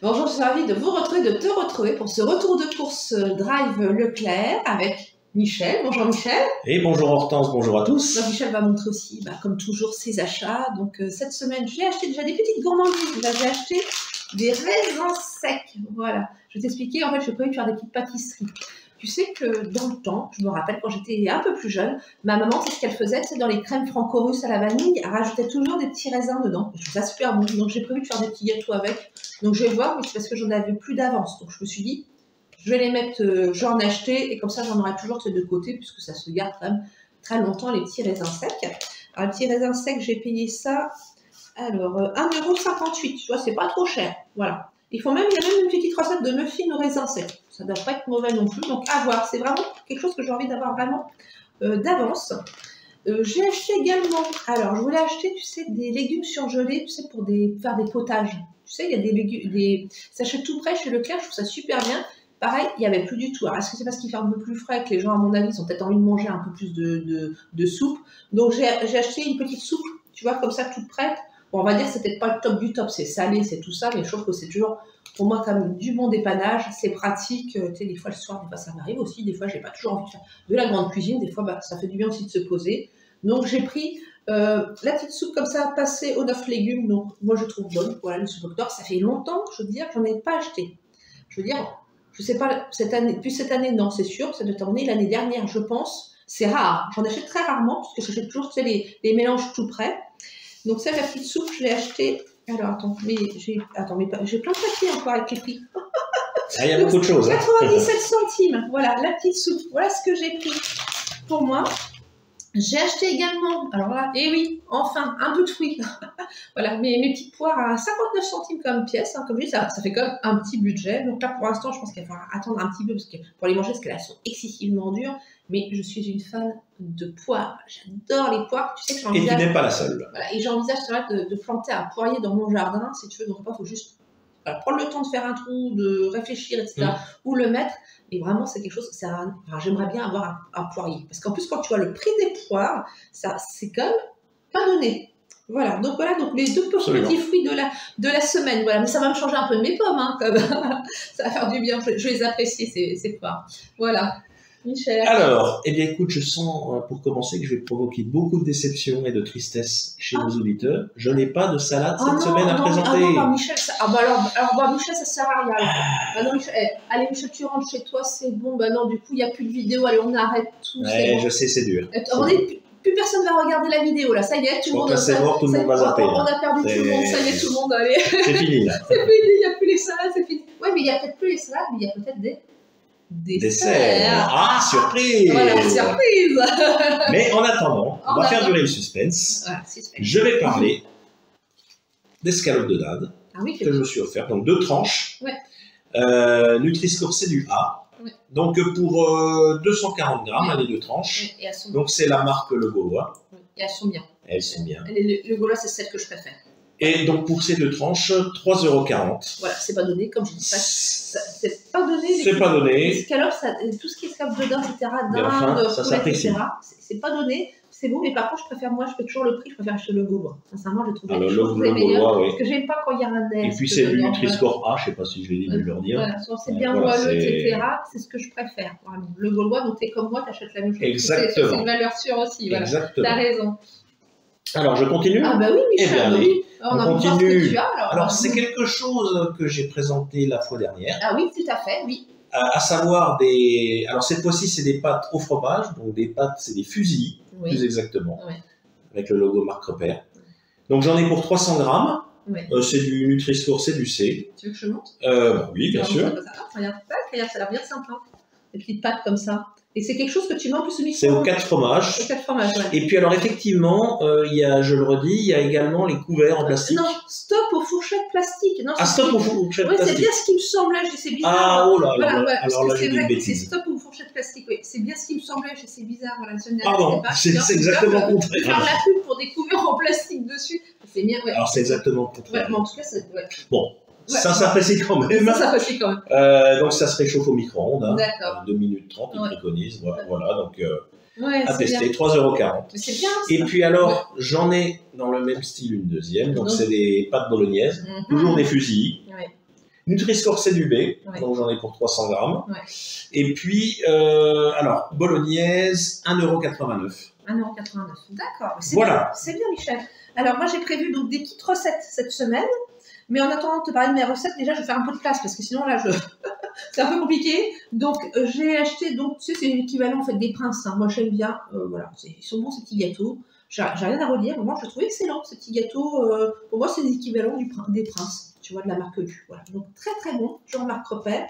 Bonjour, je suis ravie de vous retrouver, de te retrouver pour ce retour de course Drive Leclerc avec Michel. Bonjour Michel. Et bonjour Hortense, bonjour à tous. Donc Michel va montrer aussi, comme toujours, ses achats. Donc cette semaine, j'ai acheté déjà des petites gourmandises. J'ai acheté des raisins secs. Voilà. Je vais t'expliquer. En fait, j'ai prévu de faire des petites pâtisseries. Tu sais que dans le temps, je me rappelle quand j'étais un peu plus jeune, ma maman, c'est ce qu'elle faisait, c'est dans les crèmes franco-russes à la vanille, elle rajoutait toujours des petits raisins dedans. Je trouve ça super bon. Donc j'ai prévu de faire des petits gâteaux avec. Donc je vais voir, mais c'est parce que j'en avais plus d'avance. Donc je me suis dit, je vais les mettre, j'en acheter, et comme ça j'en aurai toujours de deux côtés, puisque ça se garde quand même très longtemps, les petits raisins secs. Alors les petits raisins secs, j'ai payé ça, alors 1,58 €, tu vois, c'est pas trop cher. Voilà. Il y a même une petite recette de muffins aux raisins secs. Ça ne doit pas être mauvais non plus, donc à voir. C'est vraiment quelque chose que j'ai envie d'avoir vraiment d'avance. J'ai acheté également, alors je voulais acheter, tu sais, des légumes surgelés, tu sais, pour faire des potages. Tu sais, il y a des légumes, ça achète tout près chez Leclerc, je trouve ça super bien. Pareil, il n'y avait plus du tout. Alors, est-ce que c'est parce qu'il fait un peu plus frais que les gens, à mon avis, ont peut-être envie de manger un peu plus de soupe? Donc j'ai acheté une petite soupe, tu vois, comme ça, toute prête. Bon, on va dire que c'est peut-être pas le top du top, c'est salé, c'est tout ça, mais je trouve que c'est toujours, pour moi, comme du bon dépannage, c'est pratique. Tu sais, des fois, le soir, des fois, ça m'arrive aussi, des fois, j'ai pas toujours envie de faire de la grande cuisine, des fois, ça fait du bien aussi de se poser. Donc, j'ai pris la petite soupe comme ça, passée aux 9 légumes, donc moi, je trouve bonne. Voilà, le soupe octobre, ça fait longtemps, je veux dire, que j'en ai pas acheté. Je veux dire, je sais pas, depuis cette année, non, c'est sûr, ça doit être l'année dernière, je pense. C'est rare, j'en achète très rarement, parce que j'achète toujours, tu sais, les mélanges tout prêts. Donc ça, la petite soupe, je l'ai achetée. Alors attends, mais j'ai plein de papiers encore avec les prix. Ah, il y a beaucoup de choses. 97 centimes, voilà, la petite soupe. Voilà ce que j'ai pris pour moi. J'ai acheté également, alors là, et oui, enfin, un peu de fruits. Voilà, mes petites poires à 59 centimes comme pièce. Hein, comme je dis, ça fait quand même un petit budget. Donc là, pour l'instant, je pense qu'il va falloir attendre un petit peu pour les manger, parce qu'elles sont excessivement dures. Mais je suis une fan de poires. J'adore les poires. Tu sais que j'envisage. Et tu n'es pas la seule. Voilà, et j'envisage de planter un poirier dans mon jardin, si tu veux. Donc, il faut juste prendre le temps de faire un trou, de réfléchir, etc. Où le mettre. Et vraiment, c'est quelque chose, j'aimerais bien avoir un poirier. Parce qu'en plus, quand tu vois le prix des poires, c'est quand même pas donné. Voilà, donc les deux petits fruits de la semaine. Voilà, mais ça va me changer un peu de mes pommes, hein, ça va faire du bien. Je les apprécie, ces poires. Voilà. Michel. Alors, eh bien écoute, je sens pour commencer que je vais provoquer beaucoup de déception et de tristesse chez nos auditeurs. Je n'ai pas de salade cette semaine à présenter. Michel, Michel, ça sert à rien. Non, Michel, allez Michel, tu rentres chez toi, c'est bon. Non, du coup, il n'y a plus de vidéo. Allez, on arrête tout. Ouais, je sais, c'est dur. Plus personne va regarder la vidéo là. Ça y est, tout le monde. C'est mort, tout le monde va zapper. On a perdu tout le monde. Ça y est, tout le monde. Allez. C'est fini là. C'est fini. Il n'y a plus les salades, c'est fini. Ouais, mais il n'y a peut-être plus les salades, mais il y a peut-être des desserts. Ah, surprise. Voilà, surprise. Mais en attendant, on va faire durer le suspense. Voilà, je vais parler d'escalope de dinde que je me suis offert. Donc 2 tranches. Ouais. Nutri-Score, c'est du A. Ouais. Donc pour 240 grammes, les 2 tranches. Ouais, donc c'est la marque Le Gaulois. Ouais. Et elles sont bien. Elles sont bien. Le Gaulois, c'est celle que je préfère. Et donc pour ces 2 tranches, 3,40 €. Voilà, c'est pas donné, comme je dis, c'est pas donné. C'est pas donné. Les escalopes, tout ce qui est escalope de dinde, etc., dinde, etc., c'est pas donné. C'est bon, mais par contre, moi, je fais toujours le prix, je préfère acheter Le Gaulois. Sincèrement, je trouve les choses meilleures. Parce que j'aime pas quand il y a un air. Et puis c'est du Nutri-Score A, je sais pas si je l'ai dit de leur dire. Voilà, c'est bien moelleux, etc., c'est ce que je préfère. Vraiment. Le Gaulois, donc t'es comme moi, t'achètes la même chose. Exactement. C'est une valeur sûre aussi, voilà. Exactement. T'as raison. Alors, je continue? Ah bah oui, Michel. Eh bien, allez, on continue. Alors, c'est quelque chose que j'ai présenté la fois dernière. Ah oui, tout à fait, oui. À savoir Alors, cette fois-ci, c'est des pâtes au fromage. Donc, des pâtes, c'est des fusillis, plus exactement. Oui. Avec le logo Marque Repère. Donc, j'en ai pour 300 grammes. Oui. C'est du Nutri-Score, c'est du C. Tu veux que je monte? Oui, bien sûr. Regarde, ça a l'air bien sympa. Des petites pâtes comme ça. Et c'est quelque chose que tu mets en plus au micro. C'est aux 4 fromages. Aux 4 fromages, ouais. Et puis alors effectivement, je le redis, il y a également les couverts en plastique. Non, stop aux fourchettes plastiques. Non, stop aux fourchettes plastiques. C'est bien ce qui me semblait, c'est bizarre. Ah, oh là, voilà, alors là, j'ai dit une bêtise. C'est stop aux fourchettes plastiques, oui. C'est bien ce qui me semblait, c'est bizarre. Voilà, pardon, c'est exactement le contraire. Faire la pub pour des couverts en plastique dessus, c'est bien, ouais. Alors c'est exactement le contraire. Ouais, mais en tout cas, c'est... Ouais. Bon. Ouais. Ça s'apprécie quand même. Ça s'apprécie quand même. Donc ça se réchauffe au micro-ondes. Hein, d'accord. 2 minutes 30, ils préconisent. Voilà, donc à bien. tester, 3,40 €. Mais c'est bien. Et puis alors, j'en ai dans le même style une deuxième. Donc c'est des pâtes bolognaises, toujours des fusillis. Nutri-Score, c'est du B, donc j'en ai pour 300 grammes. Et puis, alors, bolognaise, 1,89 €. 1,89 €, d'accord. Voilà. C'est bien, Michel. Alors, moi, j'ai prévu donc des petites recettes cette semaine. Mais en attendant de te parler de mes recettes, déjà, je vais faire un peu de place parce que sinon, là, c'est un peu compliqué. Donc, j'ai acheté, donc, tu sais, c'est l'équivalent en fait des princes. Hein. Moi, j'aime bien. Voilà, ils sont bons ces petits gâteaux. J'ai rien à redire. Moi, je trouve excellent ces petits gâteaux. Pour moi, c'est l'équivalent des princes. Tu vois, de la marque U. Voilà. Donc, très, très bon. Toujours marque Repère.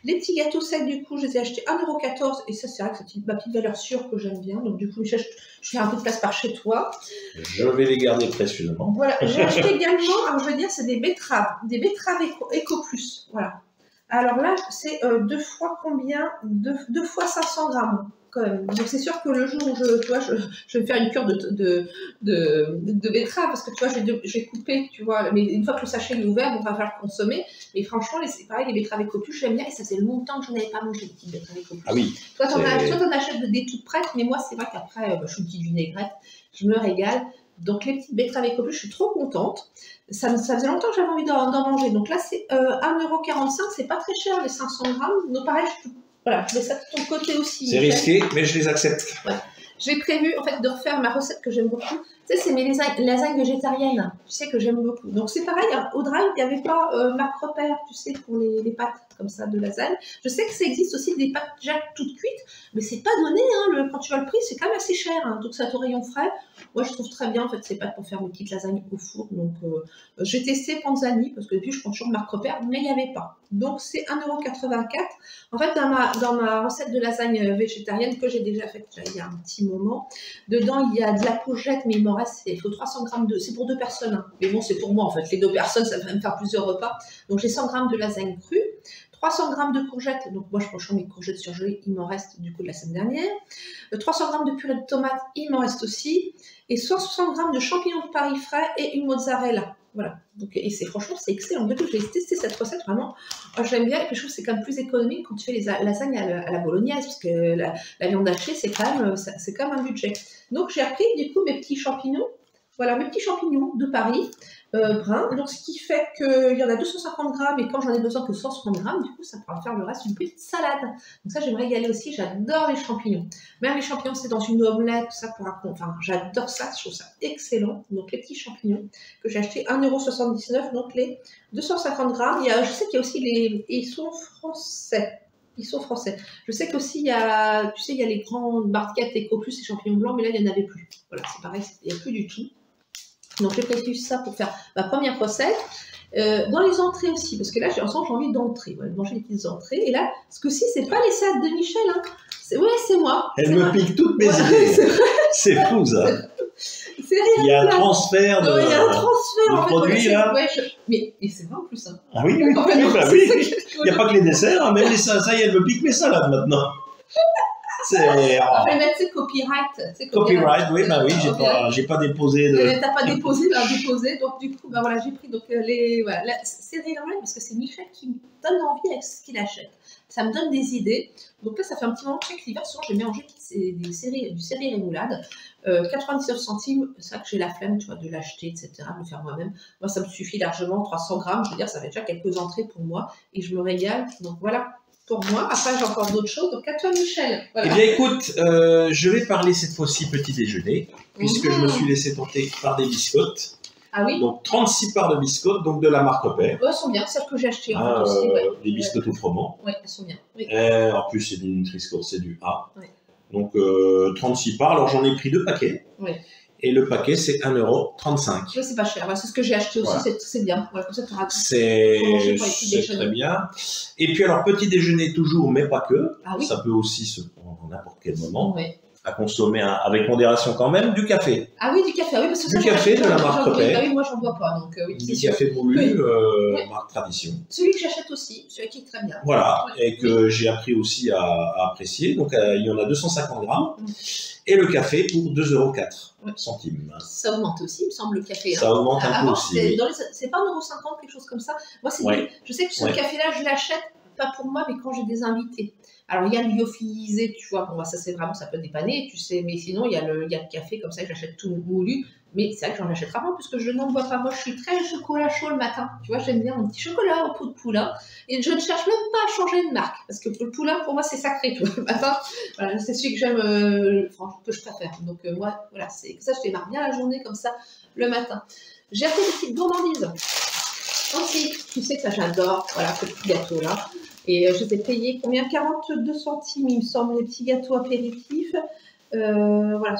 Les petits gâteaux secs, du coup, je les ai achetés 1,14 €. Et ça, c'est vrai que c'est ma petite valeur sûre que j'aime bien. Donc, du coup, je fais un peu de place par chez toi. Je vais les garder précieusement. Voilà. J'ai acheté également, alors je veux dire, c'est des betteraves. Des betteraves Eco Plus. Voilà. Alors là, c'est 2 fois combien 2 fois 500 grammes. Quand même. Donc c'est sûr que le jour où je vais faire une cure de betterave parce que tu vois, je vais couper, tu vois, mais une fois que le sachet est ouvert, on va falloir consommer. Mais franchement, c'est pareil, les betteraves Eco Plus, j'aime bien et ça faisait longtemps que je n'avais pas mangé des petites betteraves Eco Plus. Ah oui. Toi, t'en achètes des toutes prêtes, mais moi, c'est vrai qu'après, je suis une petite vinaigrette, je me régale. Donc les petites betteraves Eco Plus, je suis trop contente. Ça faisait longtemps que j'avais envie d'en manger. Donc là, c'est 1,45 €, c'est pas très cher, les 500 grammes. Donc pareil, voilà, je mets ça de ton côté aussi. C'est risqué, mais je les accepte. Ouais. J'ai prévu en fait de refaire ma recette que j'aime beaucoup. Tu sais, c'est mes lasagnes végétariennes. Tu sais que j'aime beaucoup. Donc c'est pareil, au Drive, il n'y avait pas marque Repère, tu sais, pour les pâtes comme ça de lasagne. Je sais que ça existe aussi des pâtes déjà toutes cuites, mais c'est pas donné. Hein, quand tu vois le prix, c'est quand même assez cher. Hein, donc ça au rayon frais. Moi, je trouve très bien en fait ces pâtes pour faire mes petites lasagnes au four. Donc j'ai testé Panzani parce que depuis je prends toujours marque Repère, mais il n'y avait pas. Donc c'est 1,84 €. En fait, dans ma recette de lasagne végétarienne que j'ai déjà faite il y a un petit moment, dedans il y a de la courgette, mais il m'en reste, il faut 300 grammes de. C'est pour 2 personnes. Hein. Mais bon, c'est pour moi en fait. Les 2 personnes, ça va me faire plusieurs repas. Donc j'ai 100 grammes de lasagne crue. 300 grammes de courgettes, donc moi je prends mes courgettes surgelées, il m'en reste du coup de la semaine dernière. 300 grammes de purée de tomates, il m'en reste aussi. Et 160 grammes de champignons de Paris frais et une mozzarella. Voilà. Donc, et franchement, c'est excellent. Depuis que j'ai testé cette recette, vraiment, j'aime bien. Et puis je trouve que c'est quand même plus économique quand tu fais les lasagnes à la bolognaise, parce que la viande hachée, c'est quand même un budget. Donc j'ai repris du coup mes petits champignons. Voilà, mes petits champignons de Paris, bruns. Donc, ce qui fait qu'il y en a 250 grammes et quand j'en ai besoin que 160 grammes, du coup, ça pourra faire le reste d'une petite salade. Donc, ça, j'aimerais y aller aussi. J'adore les champignons. Même les champignons, c'est dans une omelette, tout ça enfin, j'adore ça. Je trouve ça excellent. Donc, les petits champignons que j'ai achetés 1,79 €. Donc, les 250 grammes. Je sais qu'il y a aussi ils sont français. Ils sont français. Je sais qu'aussi, il y a les grandes barquettes Eco Plus et champignons blancs, mais là, il n'y en avait plus. Voilà, c'est pareil, il n'y a plus du tout. Donc, j'ai prévu ça pour faire ma première recette. Dans les entrées aussi, parce que là, j'ai envie d'entrer, de manger les petites entrées. Et là, ce que si, c'est pas les salades de Michel. Hein. C'est moi. Elle me pique toutes mes idées. C'est fou, ça. Il y a un transfert de. Il y a un transfert de produits, là. Ouais, mais c'est vrai en plus. Hein. Ah oui, oui. Il n'y a pas que les desserts, hein, même les salades. Ça y est, elle me pique mes salades maintenant. On va mettre copyright. Copyright, oui, bah oui, j'ai pas déposé de. T'as pas déposé, donc du coup, voilà, j'ai pris c'est normal parce que c'est Michel qui me donne envie avec ce qu'il achète. Ça me donne des idées. Donc là, ça fait un petit moment que l'hiver, souvent, j'ai mangé du céleri rémoulade, 99 centimes. C'est vrai que j'ai la flemme, tu vois, de l'acheter, etc., de le faire moi-même. Moi, ça me suffit largement, 300 grammes. Je veux dire, ça fait déjà quelques entrées pour moi et je me régale. Donc voilà. Pour moi, après j'ai encore d'autres choses, donc à toi Michel. Voilà. Eh bien écoute, je vais parler cette fois-ci petit déjeuner, puisque je me suis laissé tenter par des biscottes. Ah oui. Donc 36 parts de biscottes, donc de la marque Repère. Elles sont bien, celles que j'ai achetées en fait aussi. Des biscottes au froment. Oui, elles sont bien. Oui. En plus c'est du Nutri-Score, c'est du A. Oui. Donc 36 parts, alors j'en ai pris 2 paquets. Oui. Et le paquet, c'est 1,35 €. Oui, c'est pas cher. C'est ce que j'ai acheté aussi, voilà. C'est bien. Voilà, comme ça, c'est très bien. Et puis, alors, petit déjeuner toujours, mais pas que. Ah, oui. Ça peut aussi se prendre à n'importe quel moment. Oui. À consommer avec modération quand même, du café. Ah oui, du café. Oui, parce que du café de la marque Repère. Oui, moi, j'en bois pas. Donc, oui, du café moulu, marque Tradition. Celui que j'achète aussi, celui qui est très bien. Voilà, et que j'ai appris aussi à apprécier. Donc, il y en a 250 grammes. Et le café pour 2,04 €. Ça augmente aussi, il me semble, le café. Ça augmente un peu aussi. C'est pas 1,50 €, quelque chose comme ça. Moi, je sais que ce café-là, je l'achète pas pour moi, mais quand j'ai des invités. Alors, il y a le lyophilisé, tu vois, bon, bah, ça c'est vraiment, ça peut dépanner, tu sais, mais sinon, il y a le café, comme ça, que j'achète tout moulu, mais c'est vrai que j'en achète rarement, puisque je n'en bois pas. Moi, je suis très chocolat chaud le matin, tu vois, j'aime bien mon petit chocolat au pot de poulain, et je ne cherche même pas à changer de marque, parce que le poulain, pour moi, c'est sacré, tu vois, le matin, voilà, c'est celui que j'aime, que je préfère. Donc, moi, voilà, c'est ça, je démarre bien la journée comme ça, le matin. J'ai acheté des petites gourmandises. Aussi, tu sais que ça, j'adore, voilà, ce petit gâteau-là. Et je les ai payés combien? 42 centimes, il me semble, les petits gâteaux apéritifs. Voilà,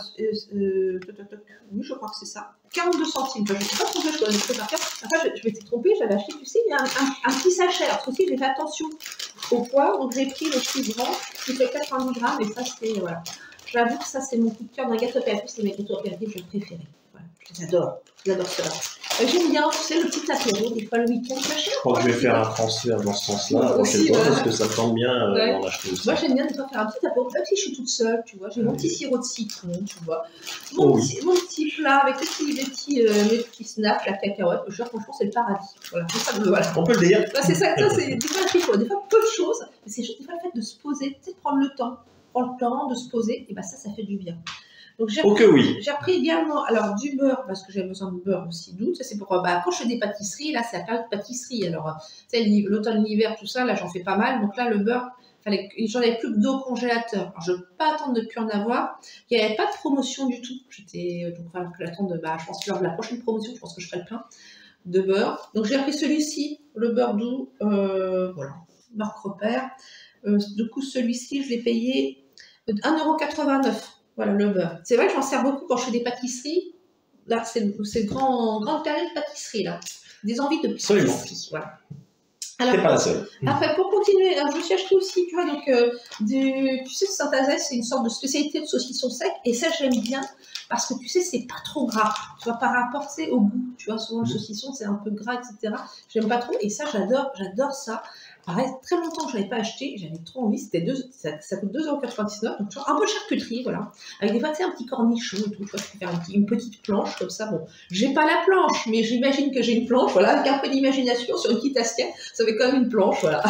oui, je crois que c'est ça. 42 centimes. Enfin, je ne sais pas trop, je dois le faire. Enfin, je m'étais trompée, j'avais acheté, tu sais, un petit sachet. Alors, aussi, j'ai fait attention au poids, donc j'ai pris le plus grand, qui fait 90 grammes, et ça, c'est, voilà. J'avoue que ça, c'est mon coup de cœur d'un gâteau apéritif, c'est mes gâteaux apéritifs, je préféré. Voilà, j'adore cela. J'aime bien, tu sais, le petit apéro, des fois le week-end. Je crois que je vais faire un transfert dans ce sens-là la prochaine fois, parce que ça me tente bien d'en acheter aussi. Moi, j'aime bien des fois faire un petit apéro, même si je suis toute seule, tu vois. J'ai mon petit sirop de citron, tu vois. Mon petit plat avec mes petits snaps, la cacahuète. Franchement, c'est le paradis. Voilà, voilà. On peut le dire. Bah, c'est ça, c'est des fois, des fois peu de choses, mais c'est juste des fois le fait de se poser, tu sais, de prendre le temps de se poser, et bah ça fait du bien. Donc j'ai repris également alors du beurre parce que j'ai besoin de beurre aussi doux. Ça c'est pour quand je fais des pâtisseries, là c'est la période de pâtisserie. Alors tu sais l'automne, l'hiver, tout ça, là j'en fais pas mal. Donc là le beurre, j'en avais plus que d'eau au congélateur. Alors je ne peux pas attendre de plus en avoir. Il n'y avait pas de promotion du tout. Donc il va que j'attende. Je pense que lors de la prochaine promotion, je pense que je ferai le plein de beurre. Donc j'ai repris celui-ci, le beurre doux, voilà, marque Repère. Du coup celui-ci je l'ai payé 1,89 €. Voilà, le beurre. C'est vrai que j'en sers beaucoup quand je fais des pâtisseries. Là, c'est grande période de pâtisserie, là. Des envies de pâtisserie. Voilà. Alors, t'es pas la seule. Après, pour continuer, alors, je me suis acheté aussi, tu vois, donc, tu sais, Saint-Azès, c'est une sorte de spécialité de saucisson sec. Et ça, j'aime bien parce que, tu sais, c'est pas trop gras. Tu vois, par rapport, au goût. Tu vois, souvent, le saucisson, c'est un peu gras, etc. J'aime pas trop. Et ça, j'adore ça. Pareil, très longtemps que je n'avais pas acheté, j'avais trop envie, ça coûte 2,99 €, donc un peu de charcuterie, voilà. Avec des fois, tu sais, un petit cornichon et tout, tu vois, je peux faire une petite planche comme ça, bon, j'ai pas la planche, mais j'imagine que j'ai une planche, voilà, avec un peu d'imagination sur une petite assiette, ça fait quand même une planche, voilà.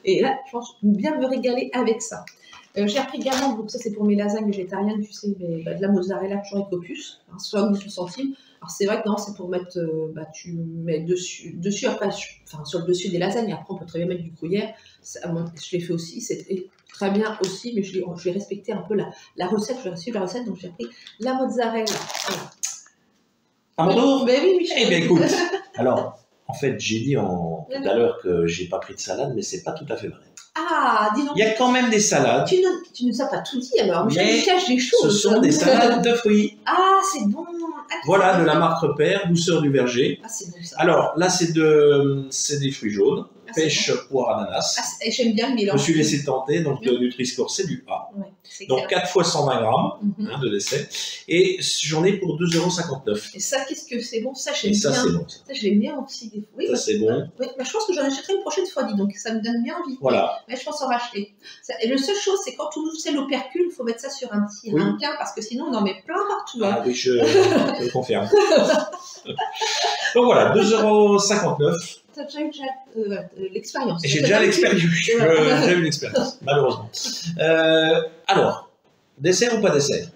Et là, je pense bien me régaler avec ça. J'ai appris également, donc ça c'est pour mes lasagnes végétariennes, tu sais, de la mozzarella toujours avec opus, 78 centimes. Alors c'est vrai que non, c'est pour mettre, tu mets dessus après, sur le dessus des lasagnes, après on peut très bien mettre du gruyère. Je l'ai fait aussi, c'est très bien aussi, mais je vais respecter un peu la recette, je vais suivre la recette, donc j'ai appris la mozzarella. Voilà. À mon tour ? Oui. Eh bien écoute, alors, en fait, j'ai dit tout à l'heure que j'ai pas pris de salade, mais c'est pas tout à fait vrai. Ah, dis donc. Il y a quand même des salades. Tu ne sais pas tout dit alors, mais je cache des choses. Ce sont des salades de fruits. Ah, c'est bon. Voilà, de la marque Repère, douceur du verger. Ah, c'est bon ça. Alors là, c'est des fruits jaunes, pêche, poire, ananas. Et j'aime bien le mélange. Je me suis laissé tenter, donc le Nutri-Score, c'est du A. Ouais, donc 4 fois 120 grammes de dessert. Et j'en ai pour 2,59 €. Et ça, qu'est-ce que c'est bon? Ça, j'aime bien. Ça, c'est bon. Ça, j'aime bien aussi des fruits. Ça, c'est bon. Oui, je pense que j'en achèterai une prochaine fois, dis donc. Ça me donne bien envie. Voilà. Mais je pense en racheter. Et la seule chose, c'est quand on ouvre l'opercule, il faut mettre ça sur un petit ramequin parce que sinon, on en met plein partout. Ah oui, je le confirme. Donc voilà, 2,59 €. Tu as déjà eu l'expérience. J'ai déjà l'expérience. J'ai eu l'expérience, malheureusement. Alors, dessert ou pas dessert?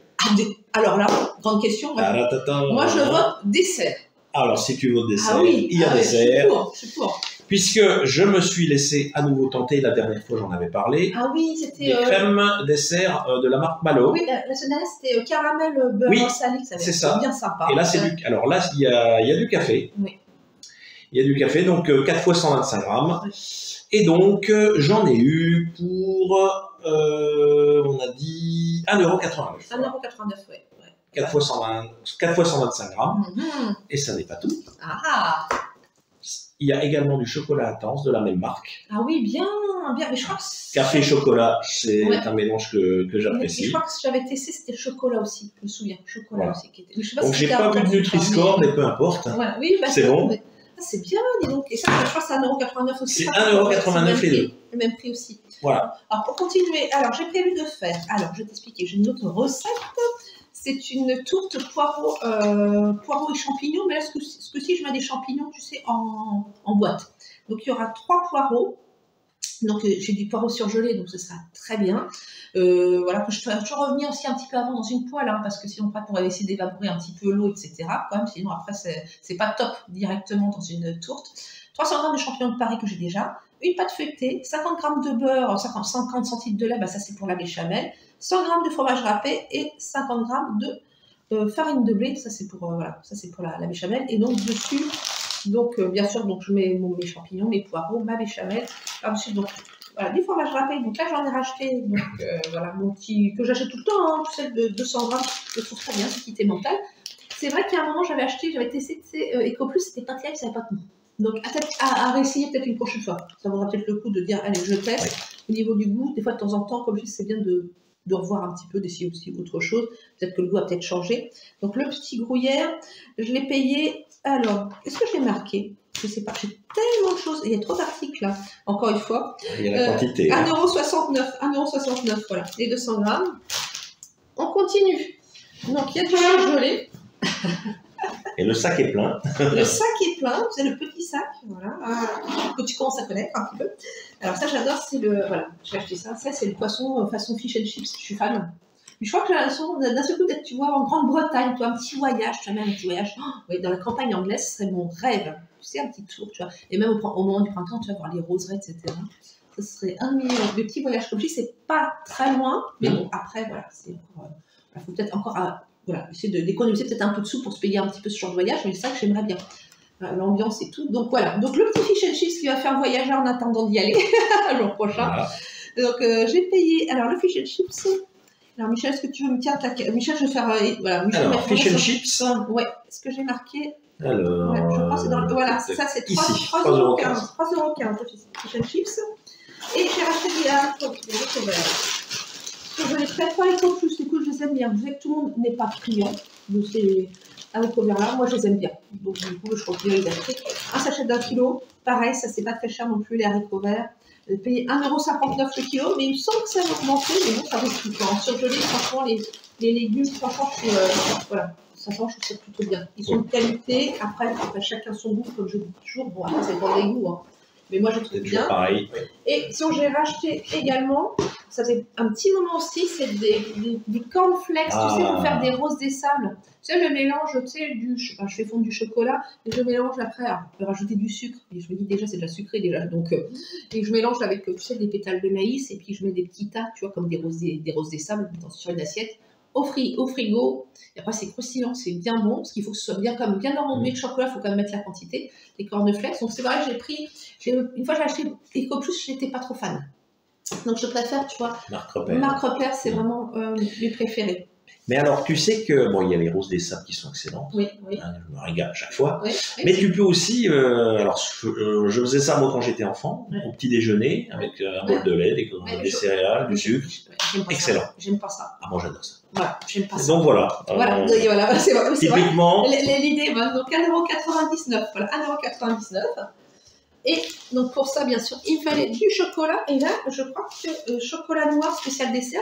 Alors là, grande question. Moi, je vote dessert. Alors, si tu votes dessert, il y a dessert. Je suis pour. Puisque je me suis laissé à nouveau tenter, la dernière fois j'en avais parlé. Ah oui, c'était. Des crèmes dessert de la marque Malo. Oui, la semaine dernière c'était caramel beurre salé, c'est ça. Bien sympa. Et là, alors là, il y a du café. Oui. Il y a du café, donc 4 fois 125 grammes. Oui. Et donc, j'en ai eu pour, on a dit, 1,89 €. 1,89 €, oui. 4 fois 125 grammes. Et ça n'est pas tout. Ah. Il y a également du chocolat intense de la même marque. Ah oui, bien. Mais je crois que café chocolat, c'est un mélange que j'apprécie. Je crois que j'avais testé, c'était le chocolat aussi. Je me souviens, chocolat aussi. Donc j'ai pas vu de Nutri-Score, mais peu importe. Ouais, oui, c'est bon. C'est bien, dis donc. Et ça, je crois que c'est 1,89 € aussi. C'est 1,89 € les deux. Le même prix aussi. Voilà. Alors pour continuer, j'ai prévu de faire. Alors je vais t'expliquer. J'ai une autre recette. C'est une tourte poireau et champignons, mais là, ce coup-ci, je mets des champignons, tu sais, en boîte. Donc, il y aura 3 poireaux, Donc j'ai du poireau surgelé, donc ce sera très bien. Voilà, que je ferai toujours revenir aussi un petit peu avant dans une poêle, hein, parce que sinon après on pourrait essayer d'évaporer un petit peu l'eau, etc. Quand même, sinon après c'est pas top directement dans une tourte. 300 g de champignons de Paris que j'ai déjà, une pâte feuilletée, 50 g de beurre, 50 centilitres de lait, bah ça c'est pour la béchamel, 100 g de fromage râpé et 50 g de farine de blé, ça c'est pour voilà, ça c'est pour la béchamel. Et donc dessus, donc bien sûr, donc je mets mes champignons, mes poireaux, ma béchamel. Ensuite donc voilà, du fromage râpé. Donc là j'en ai racheté, donc voilà mon petit que j'achète tout le temps, hein, tu sais, de 200 g, je le trouve très bien, c'est quitté mental. C'est vrai qu'à un moment j'avais testé, tu sais, EcoPlus, c'était pas terrible, ça n'avait pas de goût. Donc à réessayer peut-être une prochaine fois. Ça vaudra peut-être le coup de dire allez je teste. Ouais. Au niveau du goût, des fois de temps en temps, comme je dis, c'est bien de revoir un petit peu, d'essayer aussi autre chose. Peut-être que le goût a peut-être changé. Donc le petit gruyère, je l'ai payé. Alors, est-ce que je l'ai marqué? Je ne sais pas, j'ai tellement de choses. Il y a trop d'articles là, encore une fois. Il y a la quantité. 1,69 €, voilà, les 200 g. On continue. Donc il y a du surgelé. Et le sac est plein. Le sac est plein, c'est le petit sac, voilà, que tu commences à connaître un petit peu. Alors ça j'adore, c'est le, voilà, j'ai acheté ça. Ça c'est le poisson façon fish and chips, je suis fan. Mais je crois que j'ai l'impression d'un seul coup d'être, tu vois, en Grande-Bretagne, tu vois, un petit voyage, tu vois, même un petit voyage, oui, dans la campagne anglaise, ce serait mon rêve. Tu sais, un petit tour, tu vois. Et même au moment du printemps, tu vas voir les roseraies, etc. Ce serait un million. Le petit voyage comme je dis, c'est pas très loin, mais bon, après, voilà, c'est encore, il faut peut-être encore, voilà, essayer d'économiser peut-être un peu de sous pour se payer un petit peu ce genre de voyage, mais c'est ça que j'aimerais bien. L'ambiance et tout. Donc voilà. Donc le petit fish and chips qui va faire voyager en attendant d'y aller le jour prochain. Voilà. Donc j'ai payé. Alors le fish and chips. Alors Michel, est-ce que tu veux me tirer ta... Michel, je vais faire. Voilà. Michel, alors fish and chips. Ouais. Est-ce que j'ai marqué? Alors. Ouais, je pense que c'est dans. Voilà. Ça c'est 3,15 € le fish and chips. Et j'ai racheté des haricots verts. Je les fais pas EcoPlus, du coup je les aime bien. Je sais que tout le monde n'est pas friand de ces haricots verts là, moi je les aime bien. Donc du coup je continue à les acheter. Un sachet d'1 kg, pareil, ça c'est pas très cher non plus les haricots verts. J'ai payé 1,59 € le kilo, mais il me semble que ça va augmenter, mais bon ça risque tout. En surgelé, franchement les légumes, franchement voilà, ça change, je trouve ça plutôt bien. Ils sont de qualité, après chacun son goût, comme je dis toujours, bon après c'est pour les goûts, hein. Mais moi je trouve bien. Pareil. Et sinon j'ai racheté également, ça fait un petit moment aussi, c'est des cornflakes, tu sais, pour faire des roses des sables. Tu sais, le mélange, tu sais, je fais fondre du chocolat, et je mélange après, alors, je peux rajouter du sucre, et je me dis déjà c'est déjà sucré déjà, donc, et je mélange avec, tu sais, des pétales de maïs, et puis je mets des petits tas, tu vois, comme des roses des sables sur une assiette. Au frigo, et après c'est croustillant, c'est bien bon, parce qu'il faut que ce soit bien enrobé de chocolat, il faut quand même mettre la quantité, les cornflakes. Donc c'est vrai que une fois j'ai acheté EcoPlus, j'étais pas trop fan. Donc je préfère, tu vois, Marc Repère, c'est vraiment mes préférés. Mais alors, tu sais que, bon, il y a les roses des sables qui sont excellentes. Oui. Hein, je me régale à chaque fois. Oui, mais tu peux aussi, alors, je faisais ça moi quand j'étais enfant, au petit déjeuner, avec un bol de lait, des céréales, du sucre. Excellent. J'aime pas ça. Ah, moi j'adore ça. Voilà, j'aime pas ça. Donc voilà. Voilà, c'est vrai. Typiquement. L'idée, donc 1,99 €. Voilà, 1,99 €. Et donc pour ça, bien sûr, il fallait du chocolat. Et là, je crois que chocolat noir spécial dessert.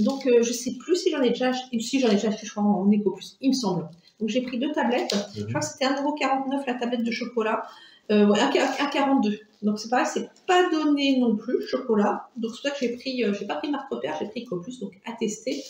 Donc je sais plus si j'en ai déjà acheté. Si j'en ai déjà acheté, je crois, en EcoPlus, il me semble. Donc j'ai pris 2 tablettes. Je crois que c'était 1,49 € la tablette de chocolat. 1,42 €. Donc c'est pareil, c'est pas donné non plus, chocolat. Donc c'est pour ça que j'ai pas pris Marc Repère, j'ai pris EcoPlus, donc à tester.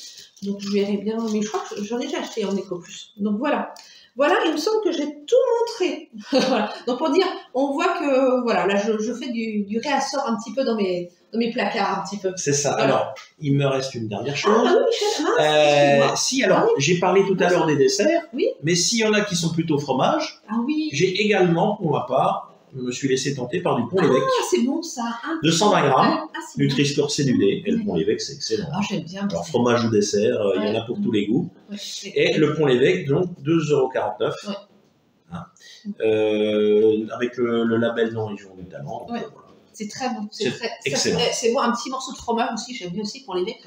Donc je verrai bien, mais je crois que j'en ai déjà acheté en EcoPlus. Donc voilà. Voilà, il me semble que j'ai tout montré. Voilà. Donc pour dire, on voit que voilà, là je fais du réassort un petit peu dans mes placards un petit peu. C'est ça. Voilà. Alors, il me reste une dernière chose. Ah oui, Michel. Si, alors, j'ai parlé tout à l'heure des desserts, oui. Mais s'il y en a qui sont plutôt fromage, oui. J'ai également, pour ma part, je me suis laissé tenter par du Pont-l'Évêque. Ah, c'est bon ça. 220 grammes, Nutri-Score cellulé, et le Pont-l'Évêque, c'est excellent. Ah, j'aime bien. Alors, fromage ou dessert, il y en a pour tous les goûts. Et le Pont-l'Évêque, donc, 2,49 €. Hein. Avec le label non-région du talent. Voilà. C'est très bon. C'est excellent. C'est bon, un petit morceau de fromage aussi, j'aime bien aussi Pont-l'Évêque,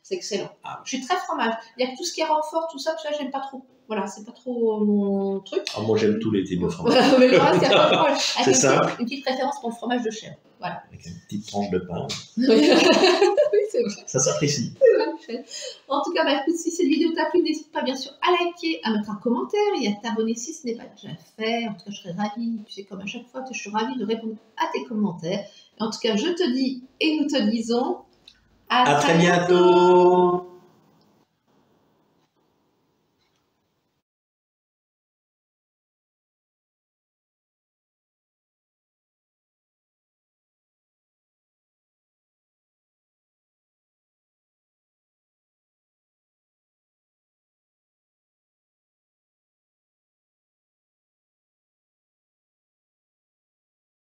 c'est excellent. Je suis très fromage. Il y a que tout ce qui est Roquefort, tout ça, j'aime pas trop. Voilà, c'est pas trop mon truc. Ah, moi, j'aime tous les types de fromage. Voilà, mais le reste, il y a pas de problème. C'est ça. Une petite préférence pour le fromage de chèvre. Voilà. Avec une petite tranche de pain. Oui, c'est vrai. Ça s'apprécie. C'est vrai, Michel. En tout cas, écoute, si cette vidéo t'a plu, n'hésite pas bien sûr à liker, à mettre un commentaire et à t'abonner si ce n'est pas déjà fait. En tout cas, je serais ravie, tu sais, comme à chaque fois, je suis ravie de répondre à tes commentaires. En tout cas, je te dis et nous te disons à très bientôt.